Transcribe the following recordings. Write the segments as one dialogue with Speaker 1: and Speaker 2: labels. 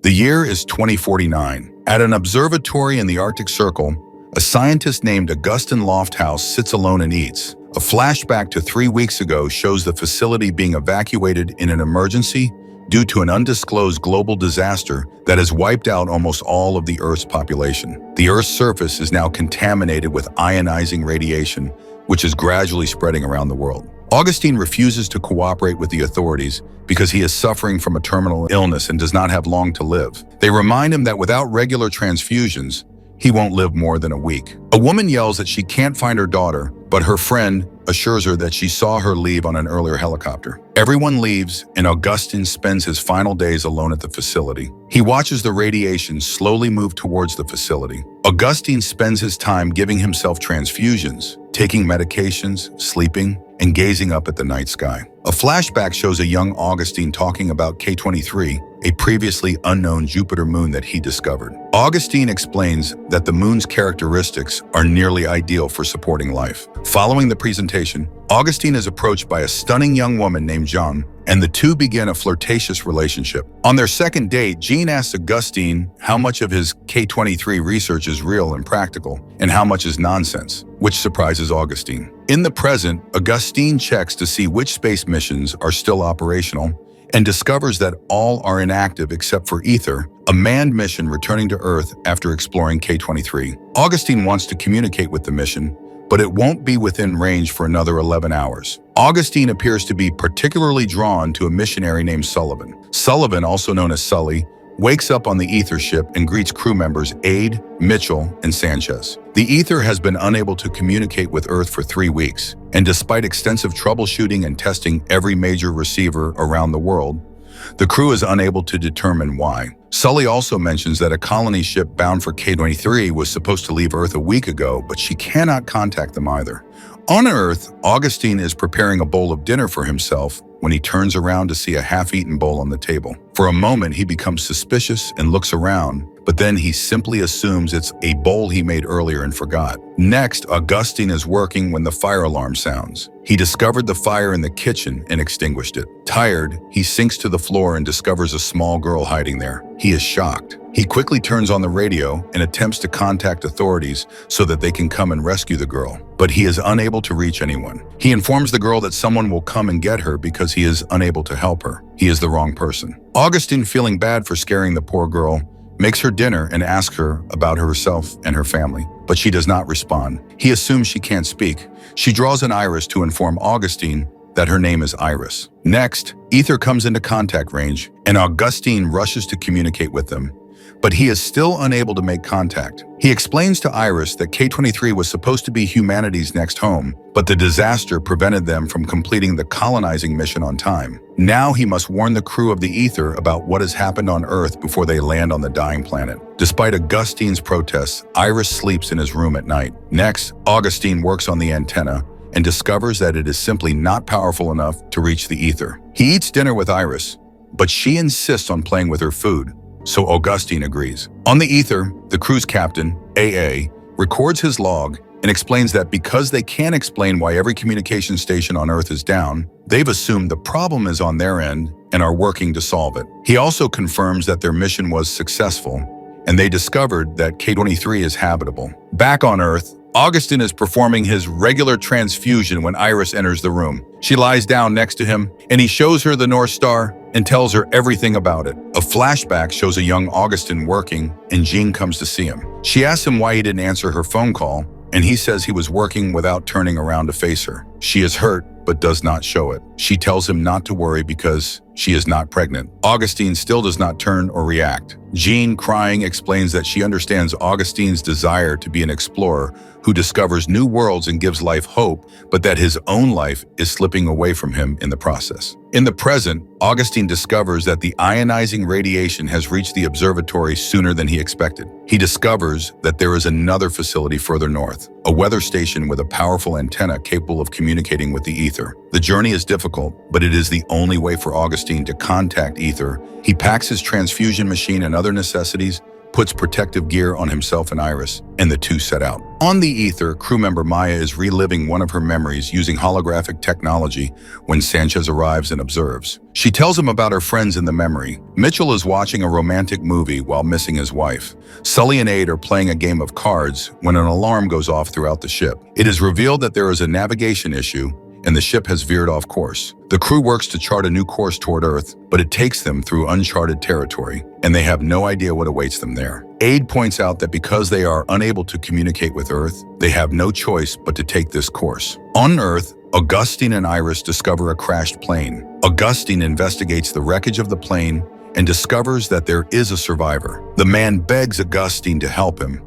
Speaker 1: The year is 2049. At an observatory in the Arctic Circle, a scientist named Augustin Lofthouse sits alone and eats. A flashback to 3 weeks ago shows the facility being evacuated in an emergency due to an undisclosed global disaster that has wiped out almost all of the Earth's population. The Earth's surface is now contaminated with ionizing radiation, which is gradually spreading around the world. Augustine refuses to cooperate with the authorities because he is suffering from a terminal illness and does not have long to live. They remind him that without regular transfusions, he won't live more than a week. A woman yells that she can't find her daughter, but her friend assures her that she saw her leave on an earlier helicopter. Everyone leaves, and Augustine spends his final days alone at the facility. He watches the radiation slowly move towards the facility. Augustine spends his time giving himself transfusions, taking medications, sleeping, and gazing up at the night sky. A flashback shows a young Augustine talking about K23, a previously unknown Jupiter moon that he discovered. Augustine explains that the moon's characteristics are nearly ideal for supporting life. Following the presentation, Augustine is approached by a stunning young woman named Jean, and the two begin a flirtatious relationship. On their second date, Jean asks Augustine how much of his K23 research is real and practical, and how much is nonsense, which surprises Augustine. In the present, Augustine checks to see which space missions are still operational and discovers that all are inactive except for Ether, a manned mission returning to Earth after exploring K23. Augustine wants to communicate with the mission, but it won't be within range for another 11 hours. Augustine appears to be particularly drawn to a missionary named Sullivan. Sullivan, also known as Sully, wakes up on the Ether ship and greets crew members Ade, Mitchell, and Sanchez. The Ether has been unable to communicate with Earth for 3 weeks, and despite extensive troubleshooting and testing every major receiver around the world, the crew is unable to determine why. Sully also mentions that a colony ship bound for K23 was supposed to leave Earth a week ago, but she cannot contact them either. On Earth, Augustine is preparing a bowl of dinner for himself when he turns around to see a half-eaten bowl on the table. For a moment, he becomes suspicious and looks around, but then he simply assumes it's a bowl he made earlier and forgot. Next, Augustine is working when the fire alarm sounds. He discovered the fire in the kitchen and extinguished it. Tired, he sinks to the floor and discovers a small girl hiding there. He is shocked. He quickly turns on the radio and attempts to contact authorities so that they can come and rescue the girl, but he is unable to reach anyone. He informs the girl that someone will come and get her because he is unable to help her. He is the wrong person. Augustine, feeling bad for scaring the poor girl, makes her dinner and asks her about herself and her family, but she does not respond. He assumes she can't speak. She draws an iris to inform Augustine that her name is Iris. Next, Ether comes into contact range, and Augustine rushes to communicate with them, but he is still unable to make contact. He explains to Iris that K23 was supposed to be humanity's next home, but the disaster prevented them from completing the colonizing mission on time. Now he must warn the crew of the Ether about what has happened on Earth before they land on the dying planet. Despite Augustine's protests, Iris sleeps in his room at night. Next, Augustine works on the antenna and discovers that it is simply not powerful enough to reach the Ether. He eats dinner with Iris, but she insists on playing with her food, so Augustine agrees. On the Ether, the crew's captain, AA, records his log and explains that because they can't explain why every communication station on Earth is down, they've assumed the problem is on their end and are working to solve it. He also confirms that their mission was successful, and they discovered that K23 is habitable. Back on Earth, Augustine is performing his regular transfusion when Iris enters the room. She lies down next to him, and he shows her the North Star and tells her everything about it. A flashback shows a young Augustine working, and Jean comes to see him. She asks him why he didn't answer her phone call, and he says he was working without turning around to face her. She is hurt, but does not show it. She tells him not to worry because she is not pregnant. Augustine still does not turn or react. Jean, crying, explains that she understands Augustine's desire to be an explorer who discovers new worlds and gives life hope, but that his own life is slipping away from him in the process. In the present, Augustine discovers that the ionizing radiation has reached the observatory sooner than he expected. He discovers that there is another facility further north, a weather station with a powerful antenna capable of communicating with the Ether. The journey is difficult, but it is the only way for Augustine to contact Ether. He packs his transfusion machine and other necessities, puts protective gear on himself and Iris, and the two set out. On the Ether, crew member Maya is reliving one of her memories using holographic technology when Sanchez arrives and observes. She tells him about her friends in the memory. Mitchell is watching a romantic movie while missing his wife. Sully and Aid are playing a game of cards when an alarm goes off throughout the ship. It is revealed that there is a navigation issue and the ship has veered off course. The crew works to chart a new course toward Earth, but it takes them through uncharted territory, and they have no idea what awaits them there. Aid points out that because they are unable to communicate with Earth, they have no choice but to take this course. On Earth, Augustine and Iris discover a crashed plane. Augustine investigates the wreckage of the plane and discovers that there is a survivor. The man begs Augustine to help him,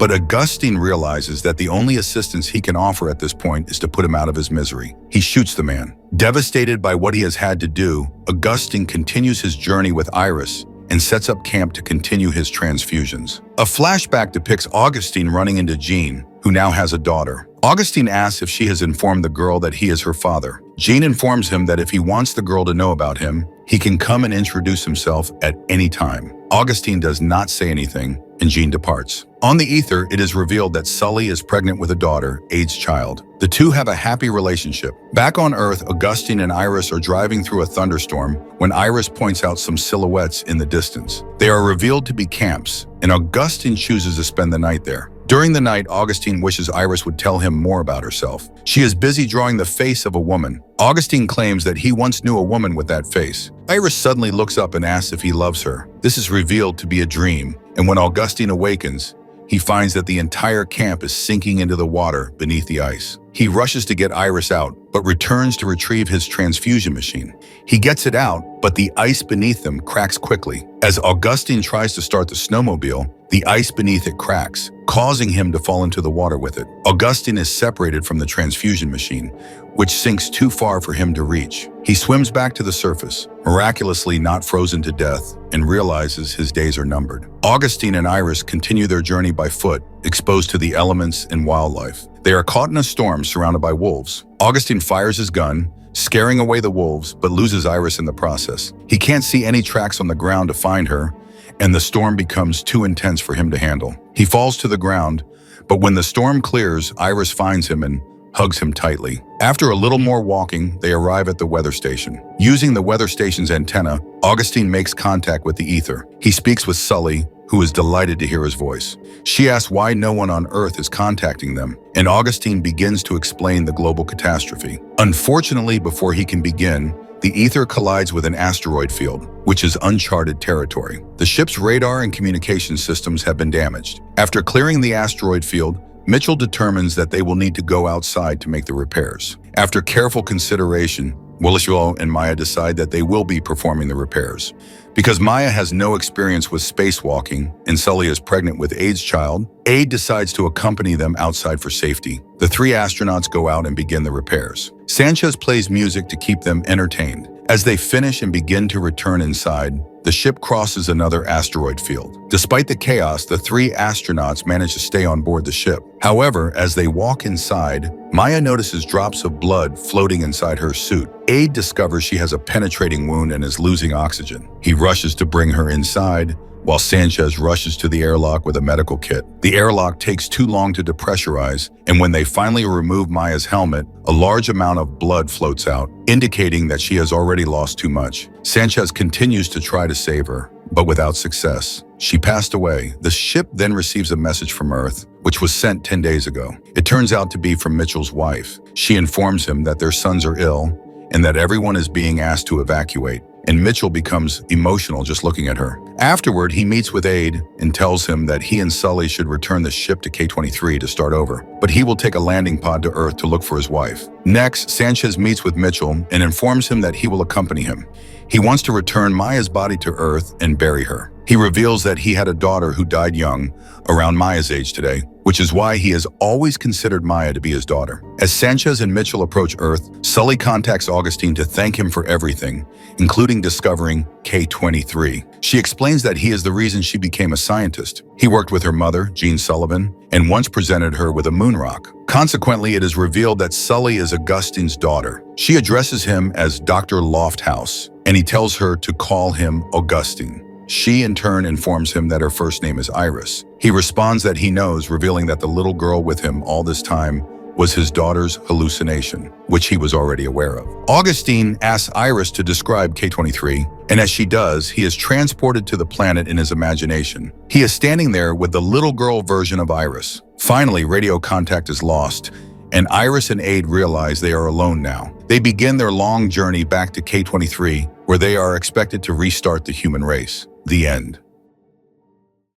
Speaker 1: but Augustine realizes that the only assistance he can offer at this point is to put him out of his misery. He shoots the man. Devastated by what he has had to do, Augustine continues his journey with Iris and sets up camp to continue his transfusions. A flashback depicts Augustine running into Jean, who now has a daughter. Augustine asks if she has informed the girl that he is her father. Jean informs him that if he wants the girl to know about him, he can come and introduce himself at any time. Augustine does not say anything, and Jean departs. On the Ether, it is revealed that Sully is pregnant with a daughter, Aid's child. The two have a happy relationship. Back on Earth, Augustine and Iris are driving through a thunderstorm when Iris points out some silhouettes in the distance. They are revealed to be camps, and Augustine chooses to spend the night there. During the night, Augustine wishes Iris would tell him more about herself. She is busy drawing the face of a woman. Augustine claims that he once knew a woman with that face. Iris suddenly looks up and asks if he loves her. This is revealed to be a dream, and when Augustine awakens, he finds that the entire camp is sinking into the water beneath the ice. He rushes to get Iris out, but returns to retrieve his transfusion machine. He gets it out, but the ice beneath them cracks quickly. As Augustine tries to start the snowmobile, the ice beneath it cracks, causing him to fall into the water with it. Augustine is separated from the transfusion machine, which sinks too far for him to reach. He swims back to the surface, miraculously not frozen to death, and realizes his days are numbered. Augustine and Iris continue their journey by foot, exposed to the elements and wildlife. They are caught in a storm surrounded by wolves. Augustine fires his gun, scaring away the wolves, but loses Iris in the process. He can't see any tracks on the ground to find her, and the storm becomes too intense for him to handle. He falls to the ground, but when the storm clears, Iris finds him and hugs him tightly. After a little more walking, they arrive at the weather station. Using the weather station's antenna, Augustine makes contact with the Ether. He speaks with Sully, who is delighted to hear his voice. She asks why no one on Earth is contacting them, and Augustine begins to explain the global catastrophe. Unfortunately, before he can begin, the Ether collides with an asteroid field, which is uncharted territory. The ship's radar and communication systems have been damaged. After clearing the asteroid field, Mitchell determines that they will need to go outside to make the repairs. After careful consideration, Willislow and Maya decide that they will be performing the repairs. Because Maya has no experience with spacewalking and Sully is pregnant with Aid's child, Aid decides to accompany them outside for safety. The three astronauts go out and begin the repairs. Sanchez plays music to keep them entertained. As they finish and begin to return inside, the ship crosses another asteroid field. Despite the chaos, the three astronauts manage to stay on board the ship. However, as they walk inside, Maya notices drops of blood floating inside her suit. Aid discovers she has a penetrating wound and is losing oxygen. He rushes to bring her inside, while Sanchez rushes to the airlock with a medical kit. The airlock takes too long to depressurize, and when they finally remove Maya's helmet, a large amount of blood floats out, indicating that she has already lost too much. Sanchez continues to try to save her, but without success. She passed away. The ship then receives a message from Earth, which was sent 10 days ago. It turns out to be from Mitchell's wife. She informs him that their sons are ill and that everyone is being asked to evacuate, and Mitchell becomes emotional just looking at her. Afterward, he meets with Aid and tells him that he and Sully should return the ship to K-23 to start over, but he will take a landing pod to Earth to look for his wife. Next, Sanchez meets with Mitchell and informs him that he will accompany him. He wants to return Maya's body to Earth and bury her. He reveals that he had a daughter who died young, around Maya's age today, which is why he has always considered Maya to be his daughter. As Sanchez and Mitchell approach Earth, Sully contacts Augustine to thank him for everything, including discovering K-23. She explains that he is the reason she became a scientist. He worked with her mother, Jean Sullivan, and once presented her with a moon rock. Consequently, it is revealed that Sully is Augustine's daughter. She addresses him as Dr. Lofthouse, and he tells her to call him Augustine. She, in turn, informs him that her first name is Iris. He responds that he knows, revealing that the little girl with him all this time was his daughter's hallucination, which he was already aware of. Augustine asks Iris to describe K-23, and as she does, he is transported to the planet in his imagination. He is standing there with the little girl version of Iris. Finally, radio contact is lost, and Iris and Aid realize they are alone now. They begin their long journey back to K-23, where they are expected to restart the human race. The end.